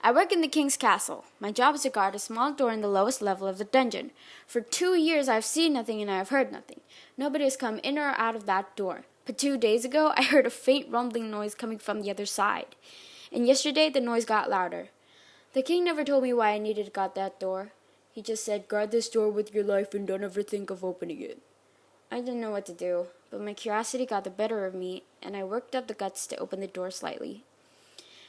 I work in the king's castle. My job is to guard a small door in the lowest level of the dungeon. For 2 years I have seen nothing and I have heard nothing. Nobody has come in or out of that door. But 2 days ago I heard a faint rumbling noise coming from the other side. And yesterday the noise got louder. The king never told me why I needed to guard that door. He just said, "Guard this door with your life and don't ever think of opening it." I didn't know what to do, but my curiosity got the better of me, and I worked up the guts to open the door slightly.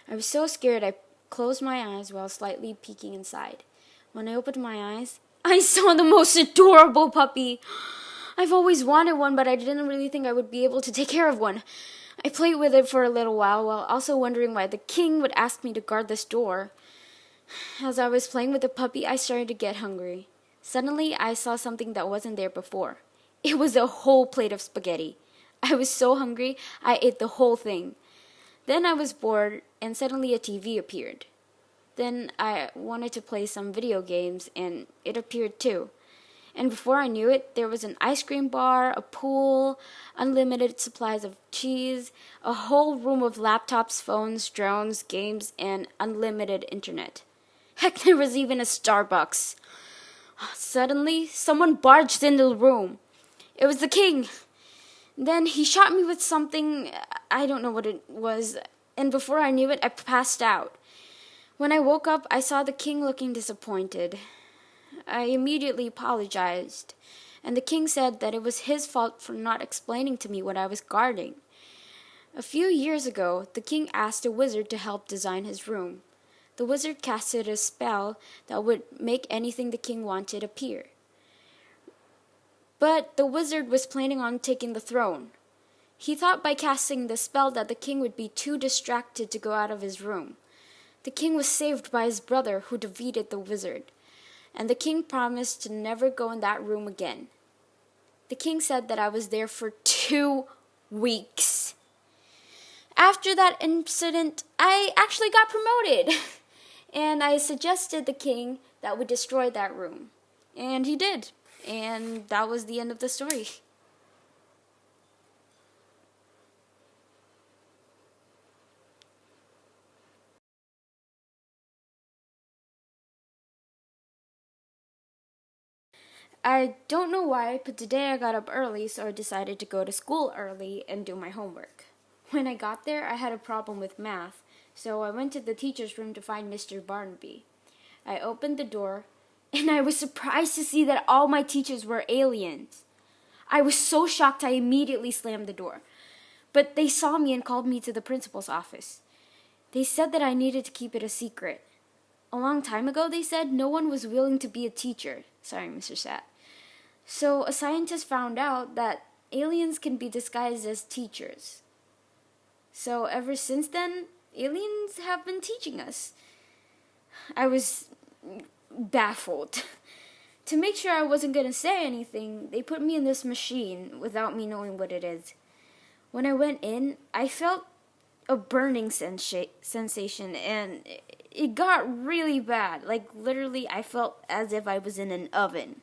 I was so scared I closed my eyes while slightly peeking inside. When I opened my eyes, I saw the most adorable puppy. I've always wanted one, but I didn't really think I would be able to take care of one. I played with it for a little while also wondering why the king would ask me to guard this door. As I was playing with the puppy, I started to get hungry. Suddenly, I saw something that wasn't there before. It was a whole plate of spaghetti. I was so hungry, I ate the whole thing. Then I was bored, and suddenly a TV appeared. Then I wanted to play some video games, and it appeared too. And before I knew it, there was an ice cream bar, a pool, unlimited supplies of cheese, a whole room of laptops, phones, drones, games, and unlimited internet. Heck, there was even a Starbucks. Suddenly, someone barged into the room. It was the king. Then he shot me with something, I don't know what it was, and before I knew it, I passed out. When I woke up, I saw the king looking disappointed. I immediately apologized, and the king said that it was his fault for not explaining to me what I was guarding. A few years ago, the king asked a wizard to help design his room. The wizard casted a spell that would make anything the king wanted appear. But the wizard was planning on taking the throne. He thought by casting the spell that the king would be too distracted to go out of his room. The king was saved by his brother, who defeated the wizard, and the king promised to never go in that room again. The king said that I was there for 2 weeks. After that incident, I actually got promoted. And I suggested the king that we destroy that room. And he did. And that was the end of the story. I don't know why, but today I got up early, so I decided to go to school early and do my homework. When I got there, I had a problem with math, so I went to the teacher's room to find Mr. Barnaby. I opened the door, and I was surprised to see that all my teachers were aliens. I was so shocked I immediately slammed the door. But they saw me and called me to the principal's office. They said that I needed to keep it a secret. A long time ago, they said, no one was willing to be a teacher. Sorry, Mr. Sat. So a scientist found out that aliens can be disguised as teachers. So ever since then, aliens have been teaching us. I was baffled. To make sure I wasn't going to say anything, they put me in this machine without me knowing what it is. When I went in, I felt a burning sensation, and it got really bad. Like, literally, I felt as if I was in an oven.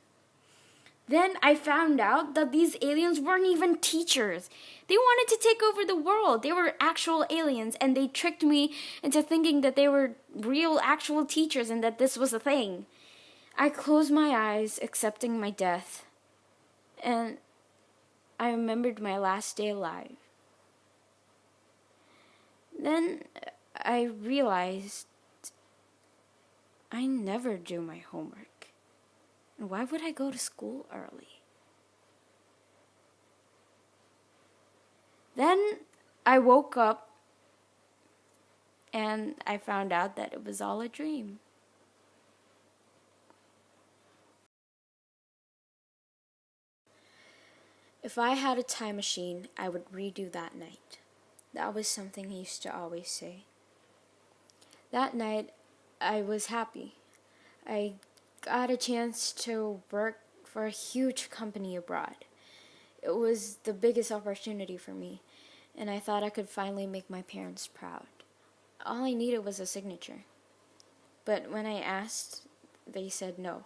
Then I found out that these aliens weren't even teachers. They wanted to take over the world. They were actual aliens, and they tricked me into thinking that they were real, actual teachers and that this was a thing. I closed my eyes, accepting my death, and I remembered my last day alive. Then I realized I never do my homework. And why would I go to school early? Then I woke up and I found out that it was all a dream. If I had a time machine, I would redo that night. That was something he used to always say. That night, I was happy. I got a chance to work for a huge company abroad. It was the biggest opportunity for me, and I thought I could finally make my parents proud. All I needed was a signature. But when I asked, they said no.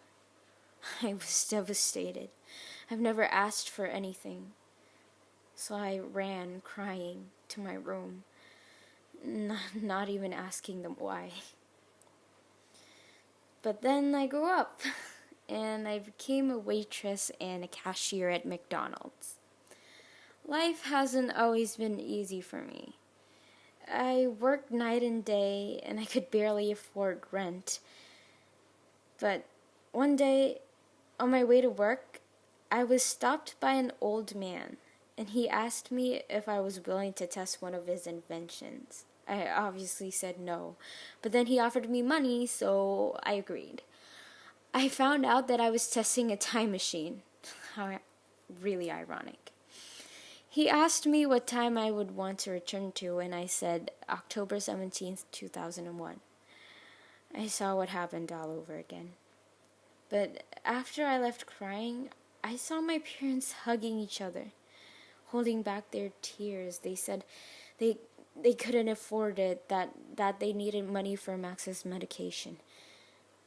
I was devastated. I've never asked for anything. So I ran, crying, to my room, not even asking them why. But then I grew up, and I became a waitress and a cashier at McDonald's. Life hasn't always been easy for me. I worked night and day, and I could barely afford rent. But one day, on my way to work, I was stopped by an old man, and he asked me if I was willing to test one of his inventions. I obviously said no, but then he offered me money, so I agreed. I found out that I was testing a time machine. How really ironic. He asked me what time I would want to return to, and I said October 17th, 2001. I saw what happened all over again. But after I left crying, I saw my parents hugging each other, holding back their tears. They said they couldn't afford it, that they needed money for Max's medication.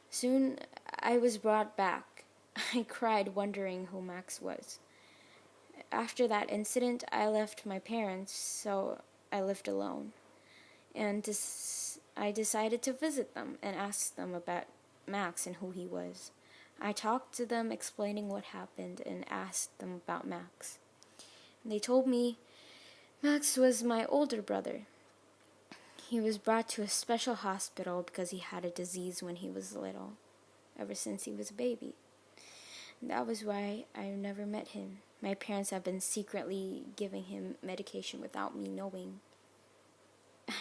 Soon, I was brought back. I cried wondering who Max was. After that incident, I left my parents, so I lived alone. And I decided to visit them and ask them about Max and who he was. I talked to them, explaining what happened, and asked them about Max. They told me Max was my older brother. He was brought to a special hospital because he had a disease when he was little, ever since he was a baby. That was why I never met him. My parents have been secretly giving him medication without me knowing.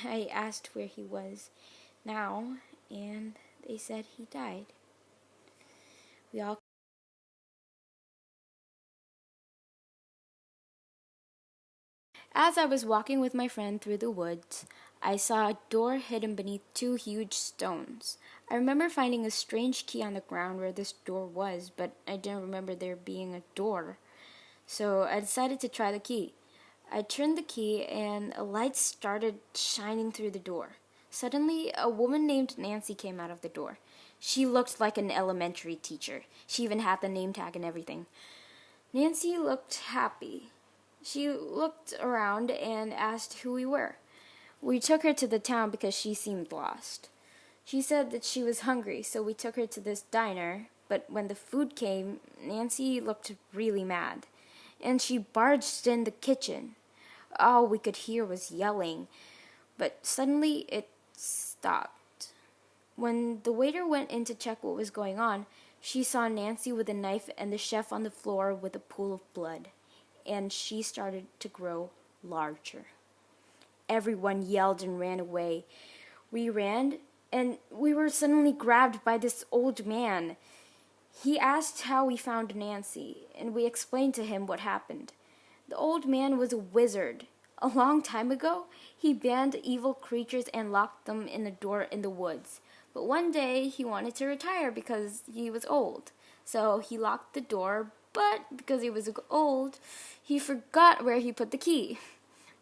I asked where he was now, and they said he died. We all As I was walking with my friend through the woods, I saw a door hidden beneath two huge stones. I remember finding a strange key on the ground where this door was, but I didn't remember there being a door. So I decided to try the key. I turned the key and a light started shining through the door. Suddenly, a woman named Nancy came out of the door. She looked like an elementary teacher. She even had the name tag and everything. Nancy looked happy. She looked around and asked who we were. We took her to the town because she seemed lost. She said that she was hungry, so we took her to this diner, but when the food came, Nancy looked really mad, and she barged in the kitchen. All we could hear was yelling, but suddenly it stopped. When the waiter went in to check what was going on, she saw Nancy with a knife and the chef on the floor with a pool of blood, and she started to grow larger. Everyone yelled and ran away. We ran, and we were suddenly grabbed by this old man. He asked how we found Nancy, and we explained to him what happened. The old man was a wizard. A long time ago, he banned evil creatures and locked them in a door in the woods. But one day, he wanted to retire because he was old. So he locked the door, but because he was old, he forgot where he put the key.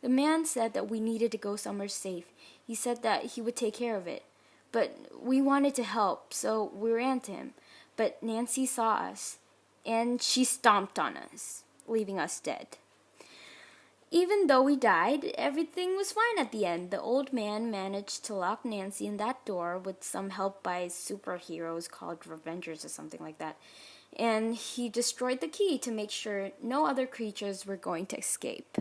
The man said that we needed to go somewhere safe. He said that he would take care of it. But we wanted to help, so we ran to him. But Nancy saw us, and she stomped on us, leaving us dead. Even though we died, everything was fine at the end. The old man managed to lock Nancy in that door with some help by superheroes called Revengers or something like that. And he destroyed the key to make sure no other creatures were going to escape.